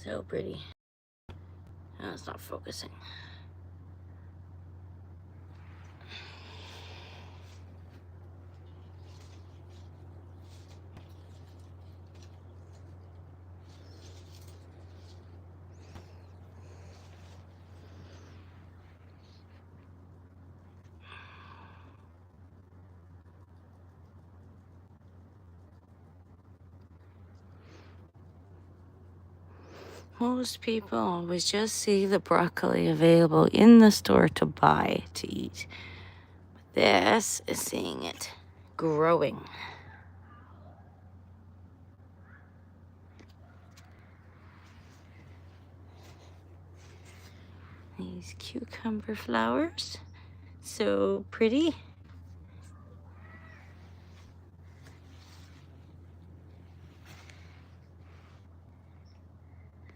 So pretty. Oh, it's not focusing. Most people always just see the broccoli available in the store to buy, to eat. But this is seeing it growing. These cucumber flowers, so pretty.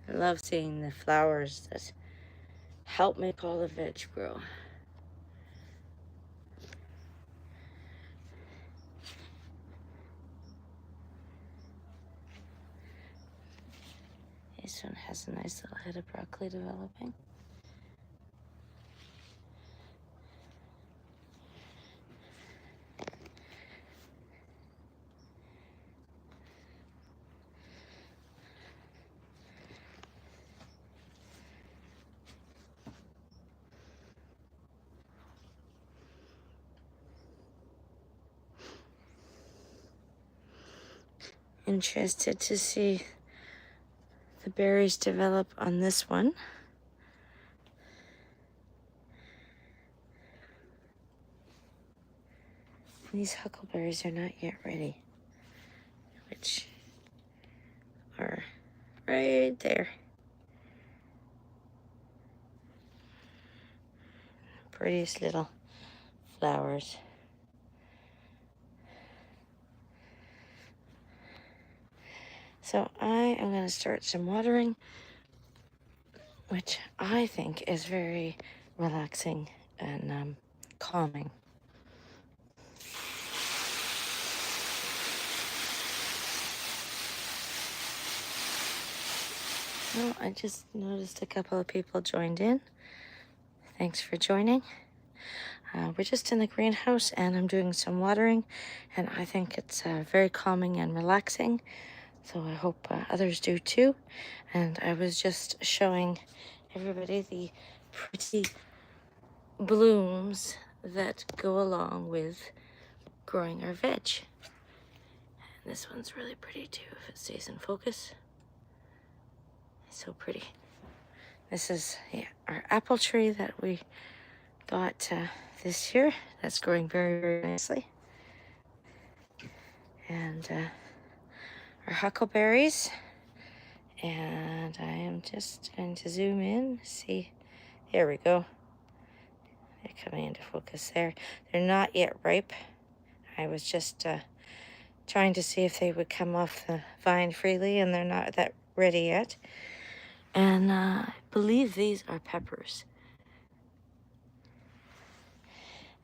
I love seeing the flowers that help make all the veg grow. This one has a nice little head of broccoli developing. Interested to see the berries develop on this one. These huckleberries are not yet ready, which are right there. Prettiest little flowers. So I am going to start some watering, which I think is very relaxing and calming. Well, I just noticed a couple of people joined in. Thanks for joining. We're just in the greenhouse and I'm doing some watering, and I think it's very calming and relaxing. So I hope others do too. And I was just showing everybody the pretty blooms that go along with growing our veg. And this one's really pretty too, if it stays in focus. It's so pretty. This is our apple tree that we got this year. That's growing very, very nicely. And our huckleberries. And I am just going to zoom in, see. There we go. They're coming into focus there. They're not yet ripe. I was just trying to see if they would come off the vine freely, and they're not that ready yet. And I believe these are peppers.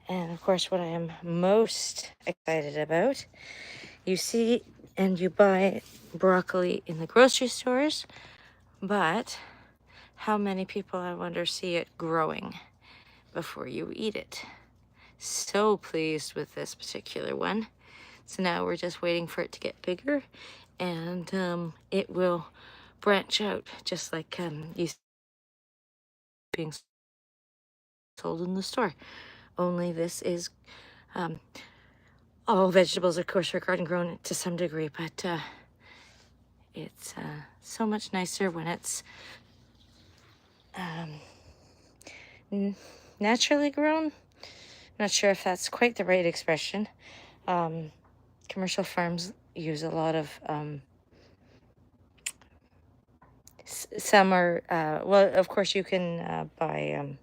And of course, what I am most excited about, you see and you buy broccoli in the grocery stores, but how many people, I wonder, see it growing before you eat it? So pleased with this particular one. So now we're just waiting for it to get bigger, and it will branch out just like you see being sold in the store. Only this is all vegetables, of course, are garden grown to some degree, but it's so much nicer when it's naturally grown. Not sure if that's quite the right expression. Commercial farms use a lot of some are well, of course you can buy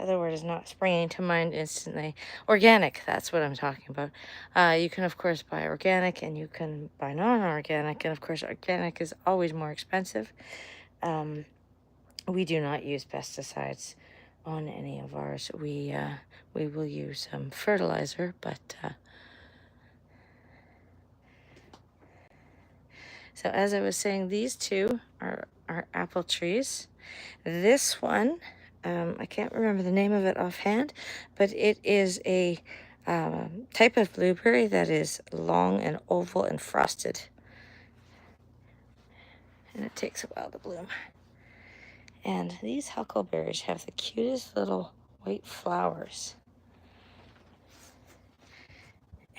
the word is not springing to mind instantly. Organic, that's what I'm talking about. You can, of course, buy organic, and you can buy non-organic, and of course, organic is always more expensive. We do not use pesticides on any of ours. We will use some fertilizer, but So as I was saying, these two are apple trees. This one, I can't remember the name of it offhand, but it is a type of blueberry that is long and oval and frosted. And it takes a while to bloom. And these huckleberries have the cutest little white flowers.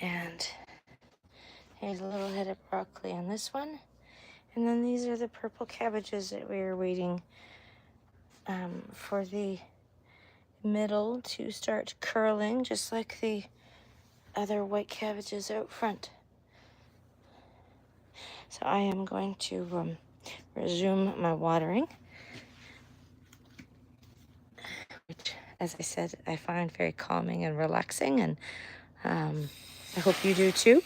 And here's a little head of broccoli on this one. And then these are the purple cabbages that we are waiting for the middle to start curling, just like the other white cabbages out front. So I am going to resume my watering, which, as I said, I find very calming and relaxing, and I hope you do too.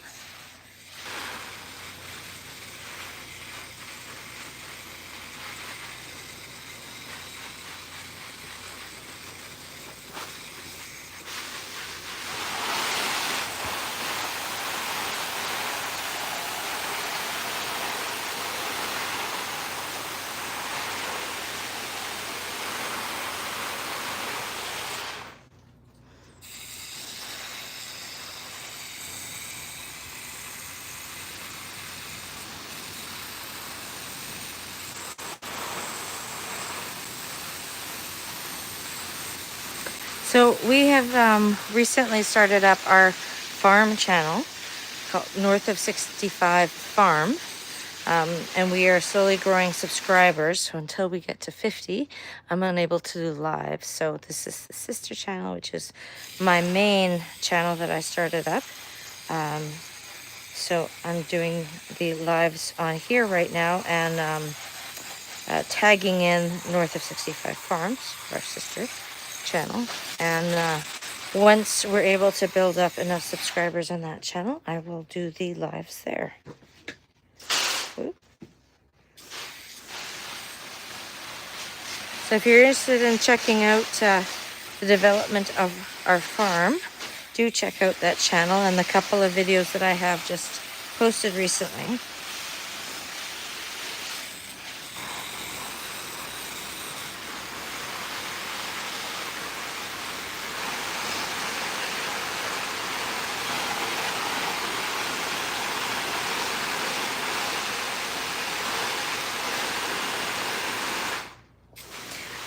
So we have recently started up our farm channel called North of 65 Farm. And we are slowly growing subscribers. So until we get to 50, I'm unable to do live. So this is the sister channel, which is my main channel that I started up. So I'm doing the lives on here right now and tagging in North of 65 Farms, our sister channel. And once we're able to build up enough subscribers on that channel, I will do the lives there. Ooh. So if you're interested in checking out the development of our farm, do check out that channel and the couple of videos that I have just posted recently.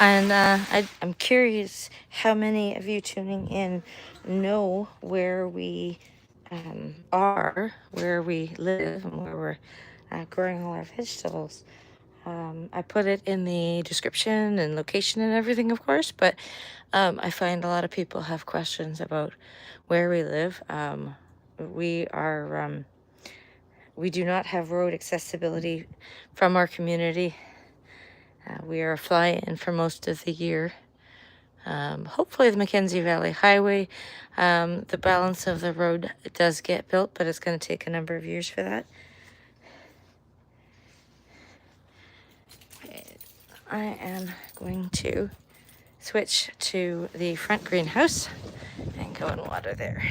And I'm curious how many of you tuning in know where we are, where we live, and where we're growing all our vegetables. I put it in the description and location and everything, of course, but I find a lot of people have questions about where we live. We do not have road accessibility from our community. We are a fly-in for most of the year. Hopefully the Mackenzie Valley Highway, the balance of the road does get built, but it's going to take a number of years for that. I am going to switch to the front greenhouse and go and water there.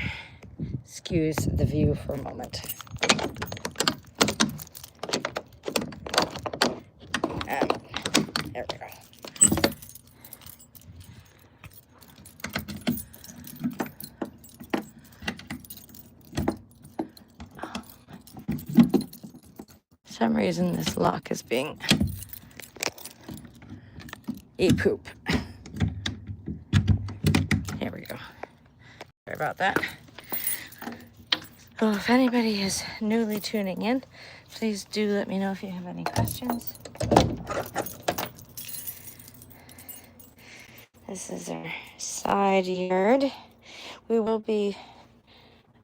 Excuse the view for a moment. There we go. For some reason this lock is being a poop. Here we go. Sorry about that. Well, if anybody is newly tuning in, please do let me know if you have any questions. This is our side yard. We will be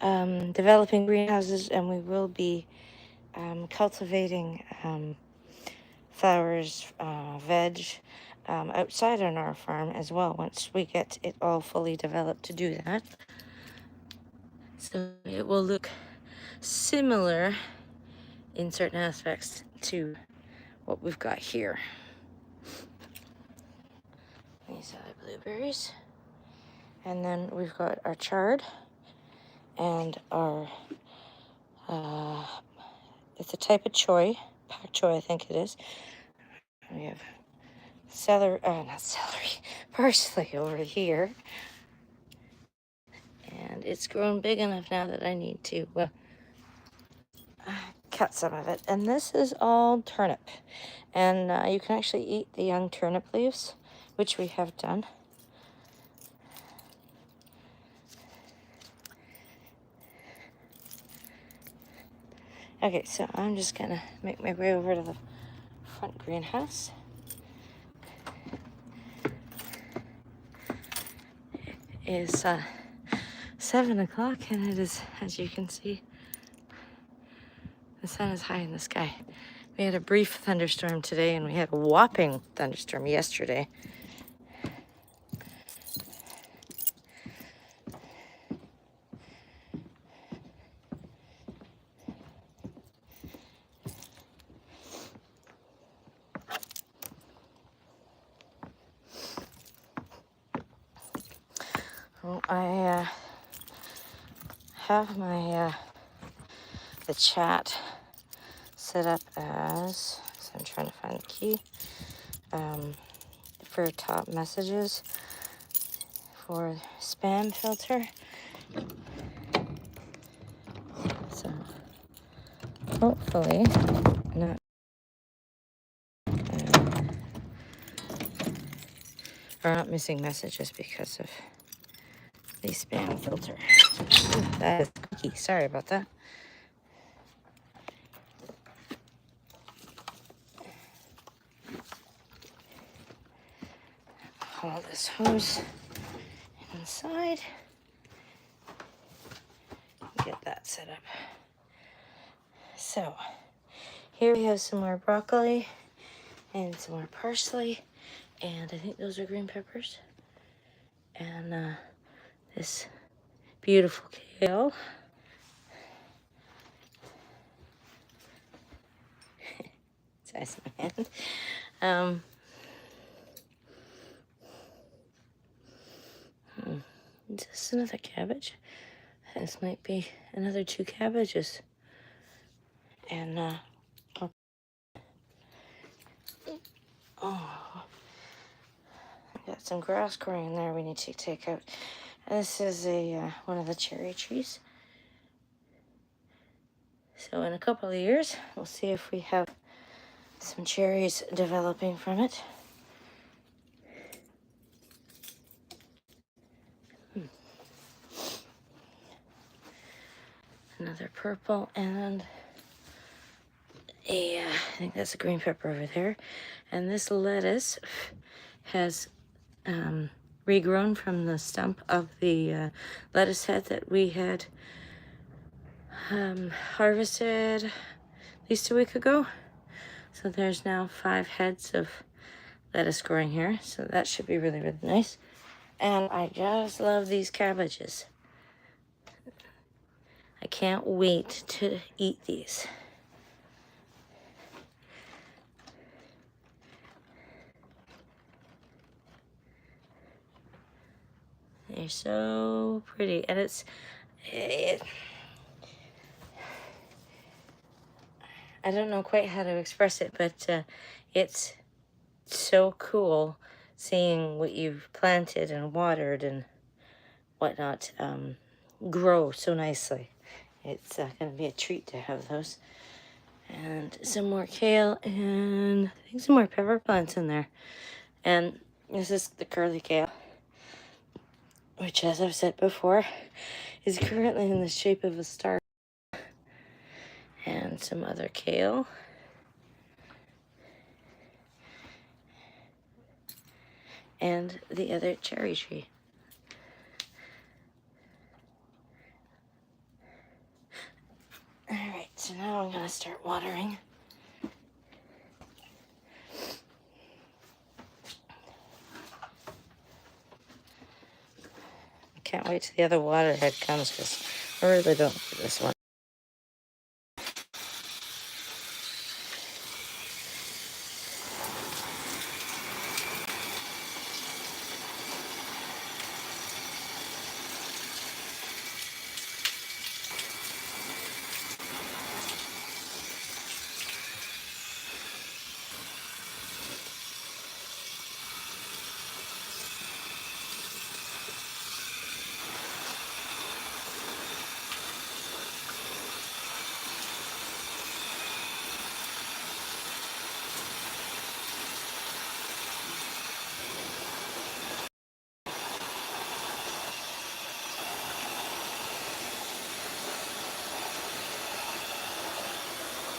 developing greenhouses, and we will be cultivating flowers, veg, outside on our farm as well, once we get it all fully developed to do that. So it will look similar in certain aspects to what we've got here. These are the blueberries. And then we've got our chard and our, it's a type of choy. pak choy, I think it is. We have celery, not celery, parsley over here. And it's grown big enough now that I need to cut some of it. And this is all turnip. And you can actually eat the young turnip leaves, which we have done. Okay, so I'm just gonna make my way over to the front greenhouse. It is 7 o'clock, and it is, as you can see, the sun is high in the sky. We had a brief thunderstorm today, and we had a whopping thunderstorm yesterday. Well, I have my the chat set up as, so I'm trying to find the key, for top messages for spam filter. So hopefully not or not missing messages because of the spam filter. Ooh, that is cookie. Sorry about that. Haul this hose inside. Get that set up. So here we have some more broccoli and some more parsley, and I think those are green peppers. And this beautiful kale. Size of my hand. Is this another cabbage? This might be another 2 cabbages. And oh, I got some grass growing in there we need to take out. This is a one of the cherry trees. So in a couple of years, we'll see if we have some cherries developing from it. Another purple, and I think that's a green pepper over there. And this lettuce has regrown from the stump of the lettuce head that we had harvested at least a week ago. So there's now 5 heads of lettuce growing here. So that should be really, really nice. And I just love these cabbages. I can't wait to eat these. They're so pretty, and I don't know quite how to express it, but it's so cool seeing what you've planted and watered and whatnot grow so nicely. It's going to be a treat to have those. And some more kale, and I think some more pepper plants in there. And this is the curly kale, which, as I've said before, is currently in the shape of a star. And some other kale. And the other cherry tree. Alright, so now I'm gonna start watering. I can't wait till the other water head comes because I really don't like this one.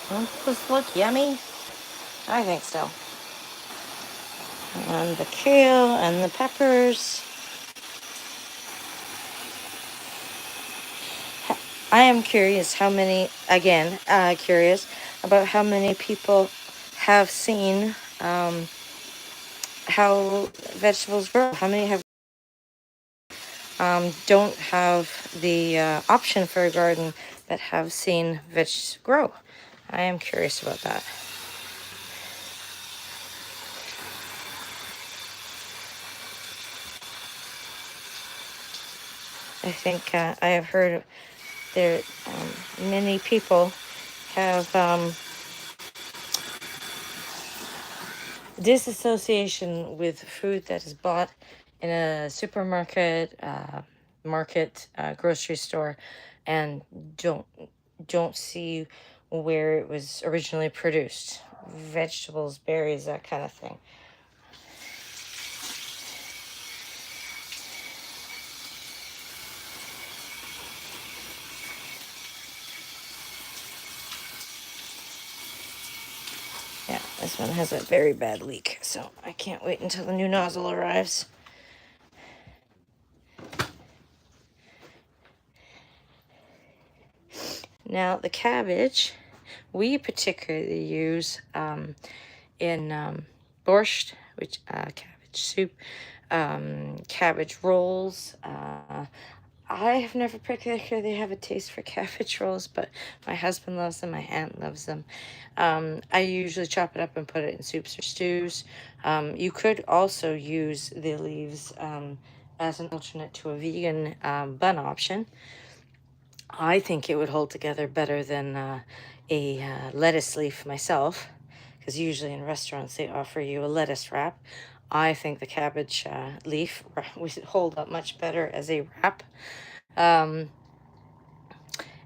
Don't those look yummy? I think so. And the kale and the peppers. I am curious how many, again, curious about how many people have seen how vegetables grow. How many have don't have the option for a garden that have seen veggies grow? I am curious about that. I think I have heard there many people have disassociation with food that is bought in a supermarket, grocery store, and don't don't see where it was originally produced. Vegetables, berries, that kind of thing. Yeah, this one has a very bad leak, so I can't wait until the new nozzle arrives. Now, the cabbage, we particularly use in borscht, which cabbage soup, cabbage rolls. I have never particularly have a taste for cabbage rolls, but my husband loves them. My aunt loves them. I usually chop it up and put it in soups or stews. You could also use the leaves as an alternate to a vegan bun option. I think it would hold together better than a lettuce leaf myself, because usually in restaurants they offer you a lettuce wrap. I think the cabbage leaf would hold up much better as a wrap. Um,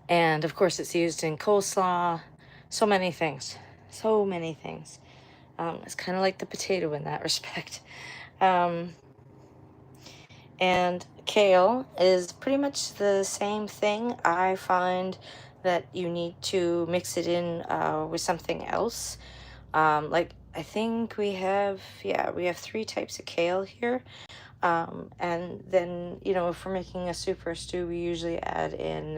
and of course, it's used in coleslaw, so many things. So many things. It's kind of like the potato in that respect. Um, and kale is pretty much the same thing. I find that you need to mix it in with something else. Like I think we have three types of kale here. And then, if we're making a soup or a stew, we usually add in,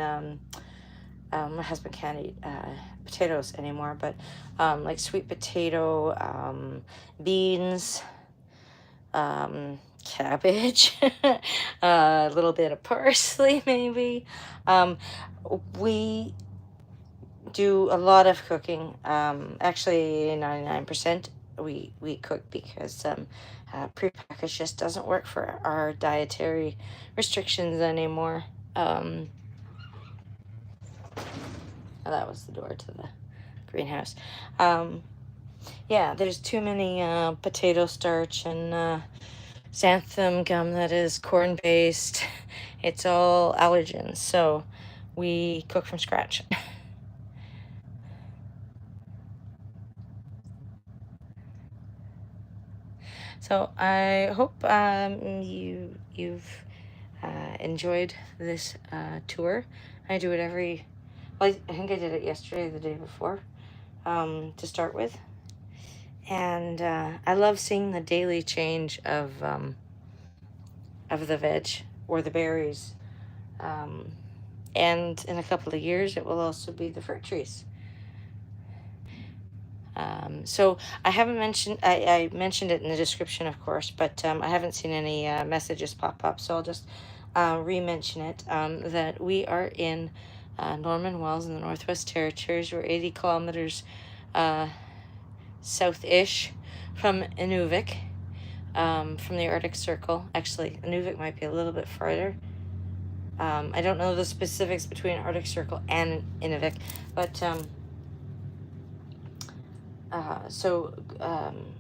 my husband can't eat potatoes anymore, but like sweet potato, beans, cabbage, a little bit of parsley, maybe. We do a lot of cooking. Actually, 99% we cook because prepackaged just doesn't work for our dietary restrictions anymore. That was the door to the greenhouse. Yeah, there's too many potato starch and xanthan gum that is corn based. It's all allergens, so we cook from scratch. So I hope you've enjoyed this tour. I do it I think I did it yesterday, the day before, to start with. And I love seeing the daily change of the veg or the berries. And in a couple of years, it will also be the fruit trees. So I haven't mentioned, I mentioned it in the description, of course, but I haven't seen any messages pop up. So I'll just re-mention it, that we are in Norman Wells in the Northwest Territories. We're 80 kilometers south-ish from Inuvik, from the Arctic Circle. Actually, Inuvik might be a little bit farther. I don't know the specifics between Arctic Circle and Inuvik, but so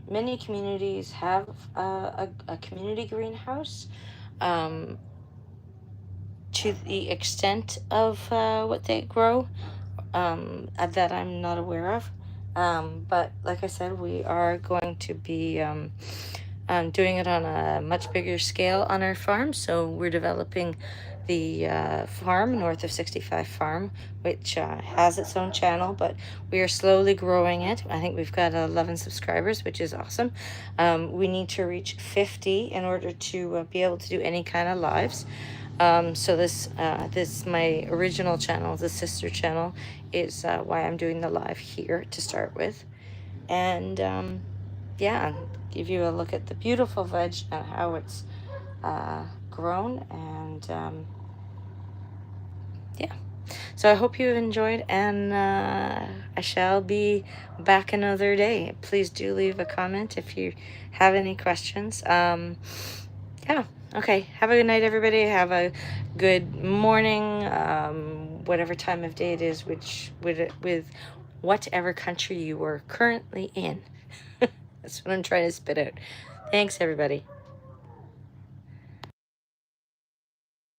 many communities have a community greenhouse, to the extent of what they grow, that I'm not aware of. But like I said, we are going to be doing it on a much bigger scale on our farm. So we're developing farm north of 65 Farm, which has its own channel, but we are slowly growing it. I think we've got 11 subscribers, which is awesome. We need to reach 50 in order to be able to do any kind of lives. So this my original channel, the sister channel, is why I'm doing the live here to start with. And yeah, give you a look at the beautiful veg and how it's grown. And yeah, so I hope you enjoyed, and I shall be back another day. Please do leave a comment if you have any questions. Yeah, okay, have a good night, everybody. Have a good morning, whatever time of day it is, with whatever country you are currently in. That's what I'm trying to spit out. Thanks, everybody.